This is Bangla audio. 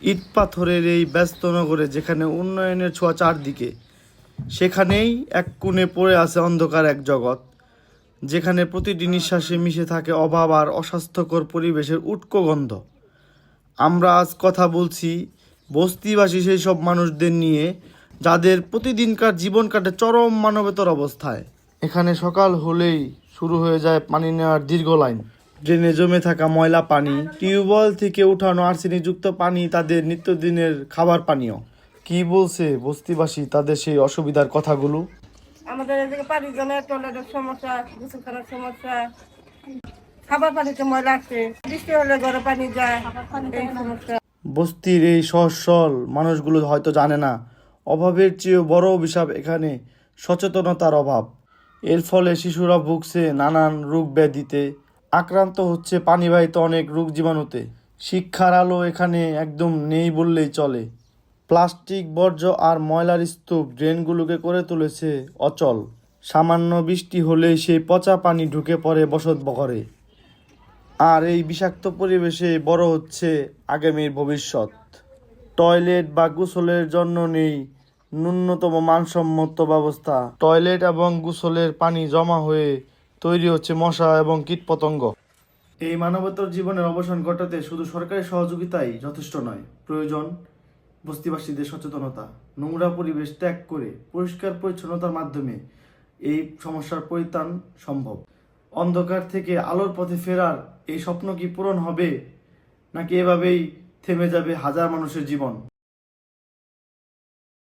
ইট পাথরের এই ব্যস্ত নগরে যেখানে উন্নয়নের ছোঁয়া চারদিকে, সেখানেই এক কোণে পড়ে আছে অন্ধকার এক জগৎ, যেখানে প্রতিটি নিঃশ্বাসে মিশে থাকে অভাব আর অস্বাস্থ্যকর পরিবেশের উটকো গন্ধ। আমরা আজ কথা বলছি বস্তিবাসী সেই সব মানুষদের নিয়ে, যাদের প্রতিদিনকার জীবন কাটে চরম মানবেতর অবস্থায়। এখানে সকাল হলেই শুরু হয়ে যায় পানি নেওয়ার দীর্ঘ লাইন। ড্রেনে জমে থাকা ময়লা পানি, টিউবওয়েল থেকে উঠানো আর্সেনিকযুক্ত পানি তাদের নিত্যদিনের খাবার পানীয়। কি বলছে বস্তিবাসী তাদের সেই অসুবিধার কথাগুলো? আমাদের এদিকে পানির জন্য টয়লেটের সমস্যা, গোসল করার সমস্যা, খাবার পানিতে ময়লা আসে, বৃষ্টি হলে ঘরে পানি যায়, এই সমস্যা। বস্তির এই সহজ সরল মানুষগুলো হয়তো জানে না, অভাবের চেয়েও বড় অভিশাপ এখানে সচেতনতার অভাব। এর ফলে শিশুরা ভুগছে নানান রোগ ব্যাধিতে, আক্রান্ত হচ্ছে পানিবাহিত অনেক রোগ জীবাণুতে। শিক্ষার আলো এখানে একদম নেই বললেই চলে। প্লাস্টিক বর্জ্য আর ময়লার স্তূপ ড্রেনগুলোকে করে তুলেছে অচল। সামান্য বৃষ্টি হলেই সেই পচা পানি ঢুকে পড়ে বসত করে। আর এই বিষাক্ত পরিবেশে বড় হচ্ছে আগামীর ভবিষ্যৎ। টয়লেট বা গোসলের জন্য নেই ন্যূনতম মানসম্মত ব্যবস্থা। টয়লেট এবং গোসলের পানি জমা হয়ে তৈরি হচ্ছে মশা এবং কীটপতঙ্গ। এই মানবতর জীবনের অবসান ঘটাতে শুধু সরকারি সহযোগিতাই যথেষ্ট নয়, প্রয়োজন বস্তিবাসীদের সচেতনতা। নোংরা পরিবেশ ত্যাগ করে পরিষ্কার পরিচ্ছন্নতার মাধ্যমে এই সমস্যার পরিত্রাণ সম্ভব। অন্ধকার থেকে আলোর পথে ফেরার এই স্বপ্ন কি পূরণ হবে, নাকি এভাবেই থেমে যাবে হাজার মানুষের জীবন?